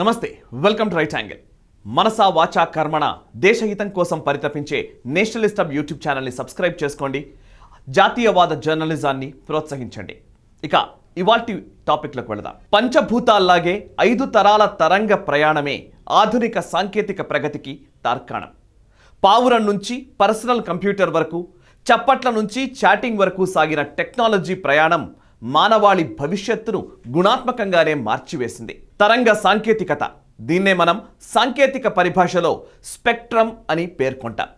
నమస్తే, welcome to right angle. మనసా వాచా కర్మణ దేశహితం కోసం పరితపించే నేషనలిస్ట్ హబ్ యూట్యూబ్ ఛానల్ని సబ్స్క్రైబ్ చేసుకోండి. జాతీయవాద జర్నలిజాన్ని ప్రోత్సహించండి. ఇక ఇవాల్టి టాపిక్లకు వెళదాం. పంచభూతాల్లాగే 5 తరాల తరంగ ప్రయాణమే ఆధునిక సాంకేతిక ప్రగతికి తార్కాణం. పావురం నుంచి పర్సనల్ కంప్యూటర్ వరకు, చప్పట్ల నుంచి చాటింగ్ వరకు సాగిన టెక్నాలజీ ప్రయాణం మానవాళి భవిష్యత్తును గుణాత్మకంగానే మార్చివేసింది. తరంగ సాంకేతికత, దీన్నే మనం సాంకేతిక పరిభాషలో స్పెక్ట్రమ్ అని పేర్కొంటాం.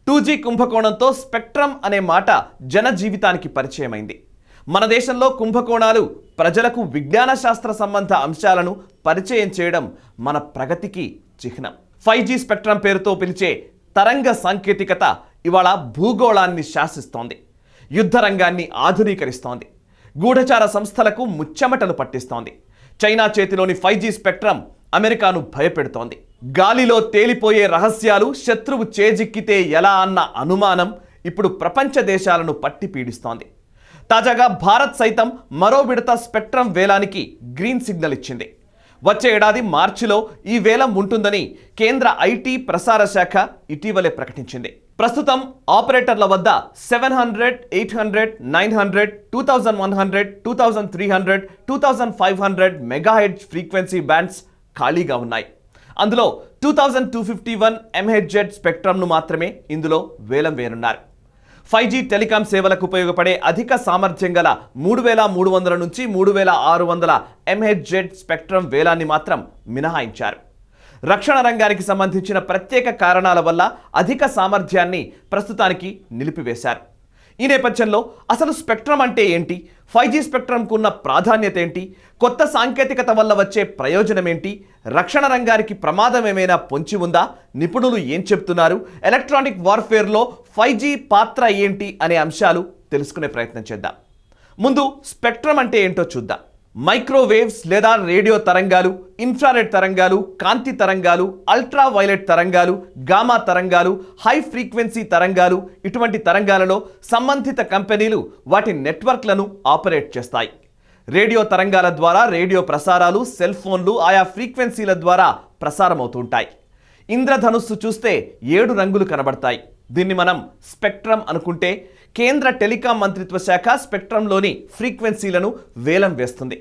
2G కుంభకోణంతో స్పెక్ట్రమ్ అనే మాట జన జీవితానికి పరిచయమైంది. మన దేశంలో కుంభకోణాలు ప్రజలకు విజ్ఞాన శాస్త్ర సంబంధ అంశాలను పరిచయం చేయడం మన ప్రగతికి చిహ్నం. 5G స్పెక్ట్రమ్ పేరుతో పిలిచే తరంగ సాంకేతికత ఇవాళ భూగోళాన్ని శాసిస్తోంది, యుద్ధ రంగాన్ని ఆధునీకరిస్తోంది, గూఢచార సంస్థలకు ముచ్చెమటలు పట్టిస్తోంది. చైనా చేతిలోని 5G స్పెక్ట్రమ్ అమెరికాను భయపెడుతోంది. గాలిలో తేలిపోయే రహస్యాలు శత్రువు చేజిక్కితే ఎలా అన్న అనుమానం ఇప్పుడు ప్రపంచ దేశాలను పట్టి పీడిస్తోంది. తాజాగా భారత్ సైతం మరో విడత స్పెక్ట్రమ్ వేలానికి గ్రీన్ సిగ్నల్ ఇచ్చింది. వచ్చే ఏడాది మార్చిలో ఈ వేలం ఉంటుందని కేంద్ర ఐటీ ప్రసార శాఖ ఇటీవలే ప్రకటించింది. ప్రస్తుతం ఆపరేటర్ల వద్ద 700, 800, 900, 2100, 2300, 2500 మెగాహెర్ట్జ్ ఫ్రీక్వెన్సీ బ్యాండ్స్ ఖాళీగా ఉన్నాయి. అందులో 2251 MHz స్పెక్ట్రమ్ను మాత్రమే ఇందులో వేలం వేయనున్నారు. 5G టెలికాం సేవలకు ఉపయోగపడే అధిక సామర్థ్యం గల 3300 నుంచి 3600 MHz స్పెక్ట్రమ్ వేలాన్ని మాత్రం మినహాయించారు. రక్షణ రంగానికి సంబంధించిన ప్రత్యేక కారణాల వల్ల అధిక సామర్థ్యాన్ని ప్రస్తుతానికి నిలిపివేశారు. ఈ నేపథ్యంలో అసలు స్పెక్ట్రమ్ అంటే ఏంటి, 5G స్పెక్ట్రమ్కు ఉన్న ప్రాధాన్యత ఏంటి, కొత్త సాంకేతికత వల్ల వచ్చే ప్రయోజనం ఏంటి, రక్షణ రంగానికి ప్రమాదం ఏమైనా పొంచి ఉందా, నిపుణులు ఏం చెప్తున్నారు, ఎలక్ట్రానిక్ వార్ఫేర్లో 5G పాత్ర ఏంటి అనే అంశాలు తెలుసుకునే ప్రయత్నం చేద్దాం. ముందు స్పెక్ట్రమ్ అంటే ఏంటో చూద్దాం. మైక్రోవేవ్స్ లేదా రేడియో తరంగాలు, ఇన్ఫ్రారెడ్ తరంగాలు, కాంతి తరంగాలు, అల్ట్రా వైలెట్ తరంగాలు, గామా తరంగాలు, హై ఫ్రీక్వెన్సీ తరంగాలు, ఇటువంటి తరంగాలలో సంబంధిత కంపెనీలు వాటి నెట్వర్క్లను ఆపరేట్ చేస్తాయి. రేడియో తరంగాల ద్వారా రేడియో ప్రసారాలు సెల్ ఫోన్లు ఆయా ఫ్రీక్వెన్సీల ద్వారా ప్రసారమవుతుంటాయి. ఇంద్రధనుస్సు చూస్తే 7 రంగులు కనబడతాయి. దీన్ని మనం స్పెక్ట్రమ్ అనుకుంటే కేంద్ర టెలికాం మంత్రిత్వ శాఖ స్పెక్ట్రమ్లోని ఫ్రీక్వెన్సీలను వేలం వేస్తుంది.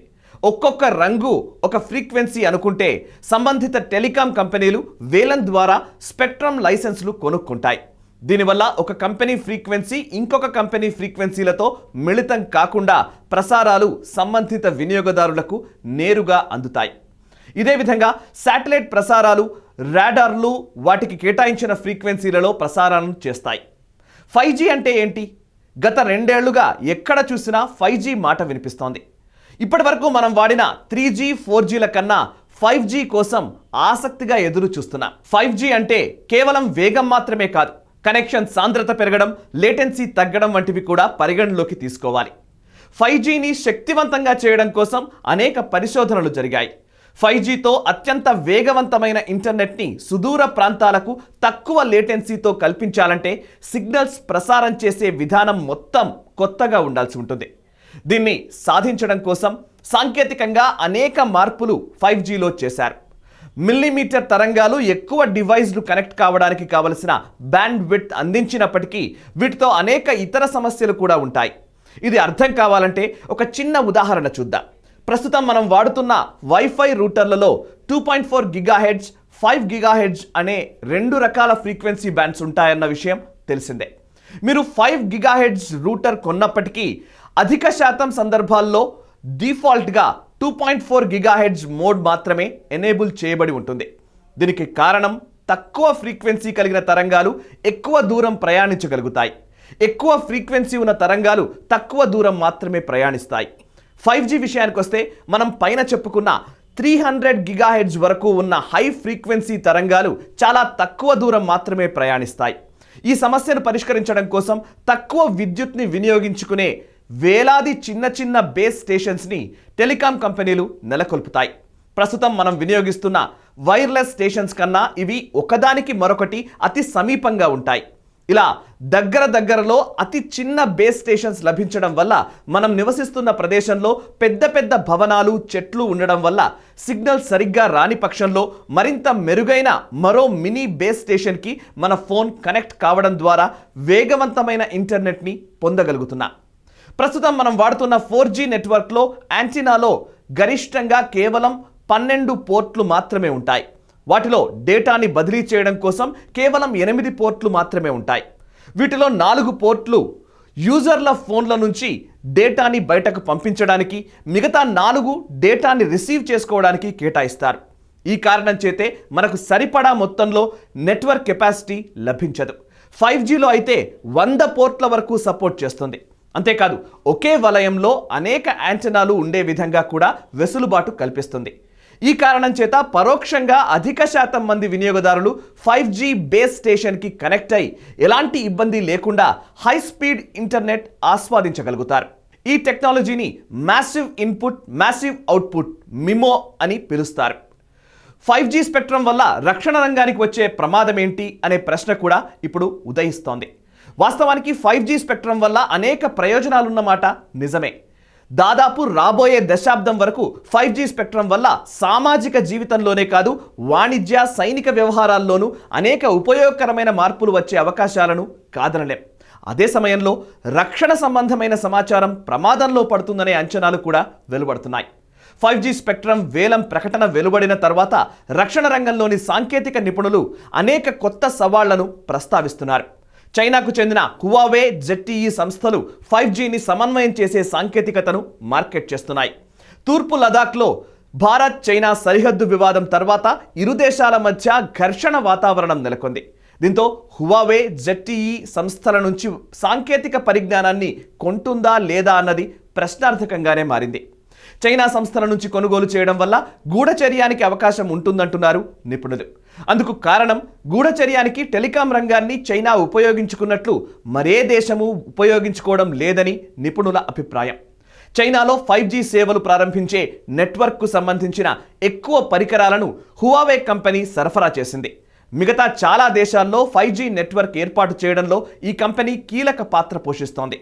ఒక్కొక్క రంగు ఒక ఫ్రీక్వెన్సీ అనుకుంటే సంబంధిత టెలికాం కంపెనీలు వేలం ద్వారా స్పెక్ట్రమ్ లైసెన్సులు కొనుక్కుంటాయి. దీనివల్ల ఒక కంపెనీ ఫ్రీక్వెన్సీ ఇంకొక కంపెనీ ఫ్రీక్వెన్సీలతో మిళితం కాకుండా ప్రసారాలు సంబంధిత వినియోగదారులకు నేరుగా అందుతాయి. ఇదే విధంగా శాటిలైట్ ప్రసారాలు, రాడార్లు వాటికి కేటాయించిన ఫ్రీక్వెన్సీలలో ప్రసారాలను చేస్తాయి. 5G అంటే ఏంటి? గత 2 ఏళ్లుగా ఎక్కడ చూసినా 5G మాట వినిపిస్తోంది. ఇప్పటి వరకు మనం వాడిన 3G, 4Gల కన్నా 5G కోసం ఆసక్తిగా ఎదురు చూస్తున్నాం. 5G అంటే కేవలం వేగం మాత్రమే కాదు, కనెక్షన్ సాంద్రత పెరగడం, లేటెన్సీ తగ్గడం వంటివి కూడా పరిగణలోకి తీసుకోవాలి. 5Gని శక్తివంతంగా చేయడం కోసం అనేక పరిశోధనలు జరిగాయి. 5Gతో అత్యంత వేగవంతమైన ఇంటర్నెట్ని సుదూర ప్రాంతాలకు తక్కువ లేటెన్సీతో కల్పించాలంటే సిగ్నల్స్ ప్రసారం చేసే విధానం మొత్తం కొత్తగా ఉండాల్సి ఉంటుంది. దీన్ని సాధించడం కోసం సాంకేతికంగా అనేక మార్పులు 5Gలో చేశారు. మిల్లీమీటర్ తరంగాలు ఎక్కువ డివైస్లు కనెక్ట్ కావడానికి కావలసిన బ్యాండ్ విడ్త్ అందించినప్పటికీ వీటితో అనేక ఇతర సమస్యలు కూడా ఉంటాయి. ఇది అర్థం కావాలంటే ఒక చిన్న ఉదాహరణ చూద్దాం. ప్రస్తుతం మనం వాడుతున్న వైఫై రూటర్లలో 2.4 GHz, 5 GHz అనే 2 రకాల ఫ్రీక్వెన్సీ బ్యాండ్స్ ఉంటాయన్న విషయం తెలిసిందే. మీరు 5 GHz రూటర్ కొన్నప్పటికీ అధిక శాతం సందర్భాల్లో డిఫాల్ట్గా 2.4 GHz మోడ్ మాత్రమే ఎనేబుల్ చేయబడి ఉంటుంది. దీనికి కారణం తక్కువ ఫ్రీక్వెన్సీ కలిగిన తరంగాలు ఎక్కువ దూరం ప్రయాణించగలుగుతాయి. ఎక్కువ ఫ్రీక్వెన్సీ ఉన్న తరంగాలు తక్కువ దూరం మాత్రమే ప్రయాణిస్తాయి. 5G విషయానికి వస్తే మనం పైన చెప్పుకున్న 300 GHz వరకు ఉన్న హై ఫ్రీక్వెన్సీ తరంగాలు చాలా తక్కువ దూరం మాత్రమే ప్రయాణిస్తాయి. ఈ సమస్యను పరిష్కరించడం కోసం తక్కువ విద్యుత్ని వినియోగించుకునే వేలాది చిన్న చిన్న బేస్ స్టేషన్స్ని టెలికాం కంపెనీలు నెలకొల్పుతాయి. ప్రస్తుతం మనం వినియోగిస్తున్న వైర్లెస్ స్టేషన్స్ కన్నా ఇవి ఒకదానికి మరొకటి అతి సమీపంగా ఉంటాయి. ఇలా దగ్గరలో అతి చిన్న బేస్ స్టేషన్స్ లభించడం వల్ల మనం నివసిస్తున్న ప్రదేశంలో పెద్ద పెద్ద భవనాలు చెట్లు ఉండడం వల్ల సిగ్నల్ సరిగ్గా రాని పక్షంలో మరింత మెరుగైన మరో మినీ బేస్ స్టేషన్కి మన ఫోన్ కనెక్ట్ కావడం ద్వారా వేగవంతమైన ఇంటర్నెట్ని పొందగలుగుతున్నాం. ప్రస్తుతం మనం వాడుతున్న 4G నెట్వర్క్లో యాంటీనాలో గరిష్టంగా కేవలం 12 పోర్ట్లు మాత్రమే ఉంటాయి. వాటిలో డేటాని బదిలీ చేయడం కోసం కేవలం 8 పోర్ట్లు మాత్రమే ఉంటాయి. వీటిలో 4 పోర్ట్లు యూజర్ల ఫోన్ల నుంచి డేటాని బయటకు పంపించడానికి, మిగతా 4 డేటాని రిసీవ్ చేసుకోవడానికి కేటాయిస్తారు. ఈ కారణం చేతే మనకు సరిపడా మొత్తంలో నెట్వర్క్ కెపాసిటీ లభించదు. 5Gలో అయితే 100 పోర్ట్ల వరకు సపోర్ట్ చేస్తుంది. అంతేకాదు ఒకే వలయంలో అనేక యాంటెనాలు ఉండే విధంగా కూడా వెసులుబాటు కల్పిస్తుంది. ఈ కారణం చేత పరోక్షంగా అధిక శాతం మంది వినియోగదారులు 5G బేస్ స్టేషన్కి కనెక్ట్ అయి ఎలాంటి ఇబ్బంది లేకుండా హై స్పీడ్ ఇంటర్నెట్ ఆస్వాదించగలుగుతారు. ఈ టెక్నాలజీని మ్యాసివ్ ఇన్పుట్ మ్యాసివ్ అవుట్పుట్ మిమో అని పిలుస్తారు. 5G స్పెక్ట్రమ్ వల్ల రక్షణ రంగానికి వచ్చే ప్రమాదం ఏంటి అనే ప్రశ్న కూడా ఇప్పుడు ఉదయిస్తోంది. వాస్తవానికి 5G స్పెక్ట్రమ్ వల్ల అనేక ప్రయోజనాలున్నమాట నిజమే. దాదాపు రాబోయే దశాబ్దం వరకు 5G స్పెక్ట్రమ్ వల్ల సామాజిక జీవితంలోనే కాదు వాణిజ్య సైనిక వ్యవహారాల్లోనూ అనేక ఉపయోగకరమైన మార్పులు వచ్చే అవకాశాలను కాదనలేం. అదే సమయంలో రక్షణ సంబంధమైన సమాచారం ప్రమాదంలో పడుతుందనే అంచనాలు కూడా వెలువడుతున్నాయి. 5G స్పెక్ట్రమ్ వేలం ప్రకటన వెలువడిన తర్వాత రక్షణ రంగంలోని సాంకేతిక నిపుణులు అనేక కొత్త సవాళ్లను ప్రస్తావిస్తున్నారు. చైనాకు చెందిన హువావే ZTE సంస్థలు 5Gని సమన్వయం చేసే సాంకేతికతను మార్కెట్ చేస్తున్నాయి. తూర్పు లదాఖ్లో భారత్ చైనా సరిహద్దు వివాదం తర్వాత ఇరు దేశాల మధ్య ఘర్షణ వాతావరణం నెలకొంది. దీంతో హువావే ZTE సంస్థల నుంచి సాంకేతిక పరిజ్ఞానాన్ని కొంటుందా లేదా అన్నది ప్రశ్నార్థకంగానే మారింది. చైనా సంస్థల నుంచి కొనుగోలు చేయడం వల్ల గూఢచర్యానికి అవకాశం ఉంటుందంటున్నారు నిపుణులు. అందుకు కారణం గూఢచర్యానికి టెలికాం రంగాన్ని చైనా ఉపయోగించుకున్నట్లు మరే దేశము ఉపయోగించుకోవడం లేదని నిపుణుల అభిప్రాయం. చైనాలో 5G సేవలు ప్రారంభించే నెట్వర్క్కు సంబంధించిన ఎక్కువ పరికరాలను హువావే కంపెనీ సరఫరా చేసింది. మిగతా చాలా దేశాల్లో 5G నెట్వర్క్ ఏర్పాటు చేయడంలో ఈ కంపెనీ కీలక పాత్ర పోషిస్తోంది.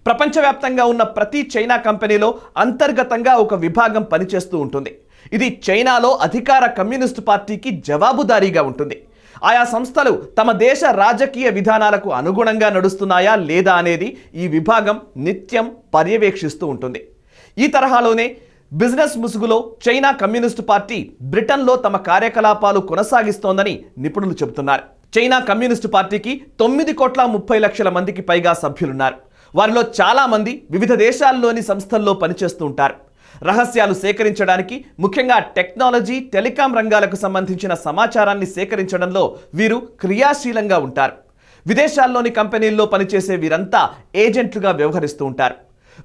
ప్రపంచవ్యాప్తంగా ఉన్న ప్రతి చైనా కంపెనీలో అంతర్గతంగా ఒక విభాగం పనిచేస్తూ ఉంటుంది. ఇది చైనాలో అధికార కమ్యూనిస్టు పార్టీకి జవాబుదారీగా ఉంటుంది. ఆయా సంస్థలు తమ దేశ రాజకీయ విధానాలకు అనుగుణంగా నడుస్తున్నాయా లేదా అనేది ఈ విభాగం నిత్యం పర్యవేక్షిస్తూ ఉంటుంది. ఈ తరహాలోనే బిజినెస్ ముసుగులో చైనా కమ్యూనిస్టు పార్టీ బ్రిటన్లో తమ కార్యకలాపాలు కొనసాగిస్తోందని నిపుణులు చెబుతున్నారు. చైనా కమ్యూనిస్టు పార్టీకి 9,30,00,000 మందికి పైగా సభ్యులున్నారు. వారిలో చాలా మంది వివిధ దేశాల్లోని సంస్థల్లో పనిచేస్తూ ఉంటారు. రహస్యాలు సేకరించడానికి, ముఖ్యంగా టెక్నాలజీ టెలికాం రంగాలకు సంబంధించిన సమాచారాన్ని సేకరించడంలో వీరు క్రియాశీలంగా ఉంటారు. విదేశాల్లోని కంపెనీల్లో పనిచేసే వీరంతా ఏజెంట్లుగా వ్యవహరిస్తూ ఉంటారు.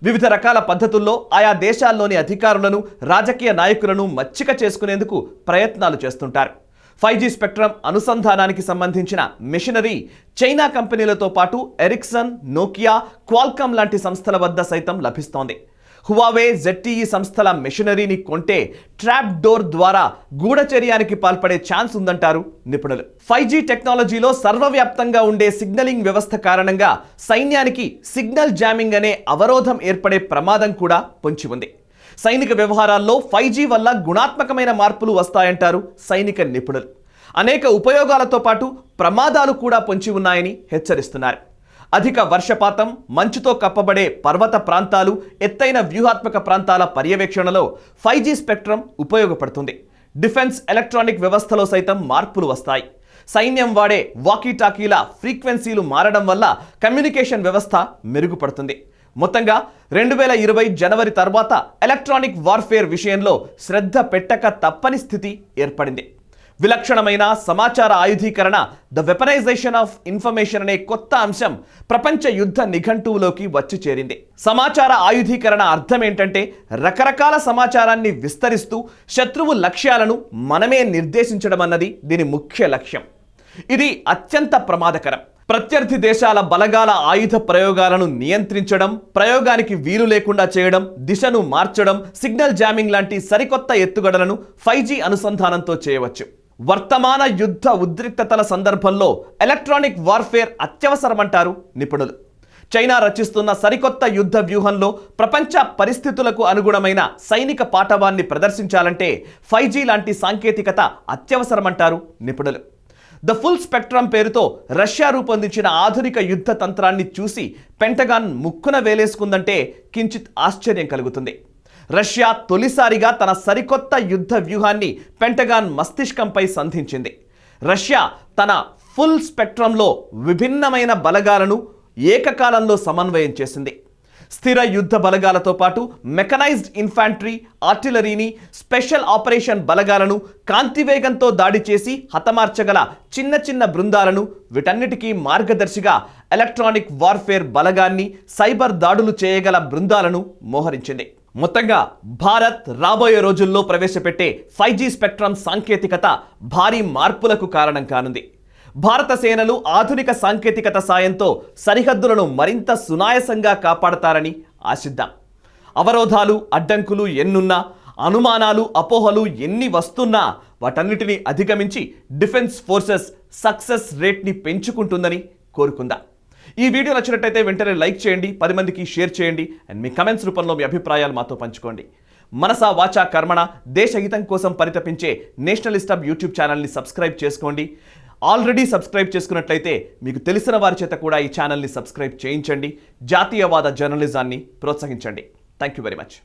వివిధ రకాల పద్ధతుల్లో ఆయా దేశాల్లోని అధికారులను, రాజకీయ నాయకులను మచ్చిక చేసుకునేందుకు ప్రయత్నాలు చేస్తుంటారు. 5G స్పెక్ట్రమ్ అనుసంధానానికి సంబంధించిన మెషినరీ చైనా కంపెనీలతో పాటు ఎరిక్సన్, నోకియా, క్వాల్కామ్ లాంటి సంస్థల వద్ద సైతం లభిస్తోంది. హువావే ZTE సంస్థల మెషినరీని కొంటే ట్రాప్ డోర్ ద్వారా గూఢచర్యానికి పాల్పడే ఛాన్స్ ఉందంటారు నిపుణులు. 5G టెక్నాలజీలో సర్వవ్యాప్తంగా ఉండే సిగ్నలింగ్ వ్యవస్థ కారణంగా సైన్యానికి సిగ్నల్ జామింగ్ అనే అవరోధం ఏర్పడే ప్రమాదం కూడా పొంచి ఉంది. సైనిక వ్యవహారాల్లో 5G వల్ల గుణాత్మకమైన మార్పులు వస్తాయంటారు సైనిక నిపుణులు. అనేక ఉపయోగాలతో పాటు ప్రమాదాలు కూడా పొంచి ఉన్నాయని హెచ్చరిస్తున్నారు. అధిక వర్షపాతం, మంచుతో కప్పబడే పర్వత ప్రాంతాలు, ఎత్తైన వ్యూహాత్మక ప్రాంతాల పర్యవేక్షణలో 5G స్పెక్ట్రమ్ ఉపయోగపడుతుంది. డిఫెన్స్ ఎలక్ట్రానిక్ వ్యవస్థలో సైతం మార్పులు వస్తాయి. సైన్యం వాడే వాకీటాకీల ఫ్రీక్వెన్సీలు మారడం వల్ల కమ్యూనికేషన్ వ్యవస్థ మెరుగుపడుతుంది. మొత్తంగా 2020 జనవరి తర్వాత ఎలక్ట్రానిక్ వార్ఫేర్ విషయంలో శ్రద్ధ పెట్టక తప్పని స్థితి ఏర్పడింది. విలక్షణమైన సమాచార ఆయుధీకరణ, ద వెపనైజేషన్ ఆఫ్ ఇన్ఫర్మేషన్ అనే కొత్త అంశం ప్రపంచ యుద్ధ నిఘంటువులోకి వచ్చి చేరింది. సమాచార ఆయుధీకరణ అర్థం ఏంటంటే రకరకాల సమాచారాన్ని విస్తరిస్తూ శత్రువు లక్ష్యాలను మనమే నిర్దేశించడం అన్నది దీని ముఖ్య లక్ష్యం. ఇది అత్యంత ప్రమాదకరం. ప్రత్యర్థి దేశాల బలగాల ఆయుధ ప్రయోగాలను నియంత్రించడం, ప్రయోగానికి వీలు లేకుండా చేయడం, దిశను మార్చడం, సిగ్నల్ జామింగ్ లాంటి సరికొత్త ఎత్తుగడలను 5G అనుసంధానంతో చేయవచ్చు. వర్తమాన యుద్ధ ఉద్రిక్తతల సందర్భంలో ఎలక్ట్రానిక్ వార్ఫేర్ అత్యవసరమంటారు నిపుణులు. చైనా రచిస్తున్న సరికొత్త యుద్ధ వ్యూహంలో ప్రపంచ పరిస్థితులకు అనుగుణమైన సైనిక పాఠవాన్ని ప్రదర్శించాలంటే 5G లాంటి సాంకేతికత అత్యవసరమంటారు నిపుణులు. ద ఫుల్ స్పెక్ట్రమ్ పేరుతో రష్యా రూపొందించిన ఆధునిక యుద్ధ తంత్రాన్ని చూసి పెంటగాన్ ముక్కున వేలేసుకుందంటే కించిత్ ఆశ్చర్యం కలుగుతుంది. రష్యా తొలిసారిగా తన సరికొత్త యుద్ధ వ్యూహాన్ని పెంటగాన్ మస్తిష్కంపై సంధించింది. రష్యా తన ఫుల్ స్పెక్ట్రంలో విభిన్నమైన బలగాలను ఏకకాలంలో సమన్వయం చేసింది. స్థిర యుద్ధ బలగాలతో పాటు మెకనైజ్డ్ ఇన్ఫాంట్రీ, ఆర్టిలరీని, స్పెషల్ ఆపరేషన్ బలగాలను, కాంతివేగంతో దాడి చేసి హతమార్చగల చిన్న చిన్న బృందాలను, వీటన్నిటికీ మార్గదర్శిగా ఎలక్ట్రానిక్ వార్ఫేర్ బలగాన్ని, సైబర్ దాడులు చేయగల బృందాలను మోహరించింది. మొత్తంగా భారత్ రాబోయే రోజుల్లో ప్రవేశపెట్టే 5G స్పెక్ట్రమ్ సాంకేతికత భారీ మార్పులకు కారణం కానుంది. భారత సేనలు ఆధునిక సాంకేతికత సాయంతో సరిహద్దులను మరింత సునాయాసంగా కాపాడతారని ఆశిద్దాం. అవరోధాలు, అడ్డంకులు ఎన్నున్నా, అనుమానాలు, అపోహలు ఎన్ని వస్తున్నా వాటన్నిటినీ అధిగమించి డిఫెన్స్ ఫోర్సెస్ సక్సెస్ రేట్ని పెంచుకుంటుందని కోరుకుందాం. ఈ వీడియో నచ్చినట్టయితే వెంటనే లైక్ చేయండి, 10 మందికి షేర్ చేయండి అండ్ మీ కమెంట్స్ రూపంలో మీ అభిప్రాయాలు మాతో పంచుకోండి. మనసా వాచా కర్మణ దేశ హితం కోసం పరితపించే నేషనలిస్ట్ హబ్ యూట్యూబ్ ఛానల్ని సబ్స్క్రైబ్ చేసుకోండి. ఆల్రెడీ సబ్స్క్రైబ్ చేసుకున్నట్లయితే మీకు తెలిసిన వారి చేత కూడా ఈ ఛానల్ని సబ్స్క్రైబ్ చేయించండి. జాతీయవాద జర్నలిజాన్ని ప్రోత్సహించండి. Thank you very much.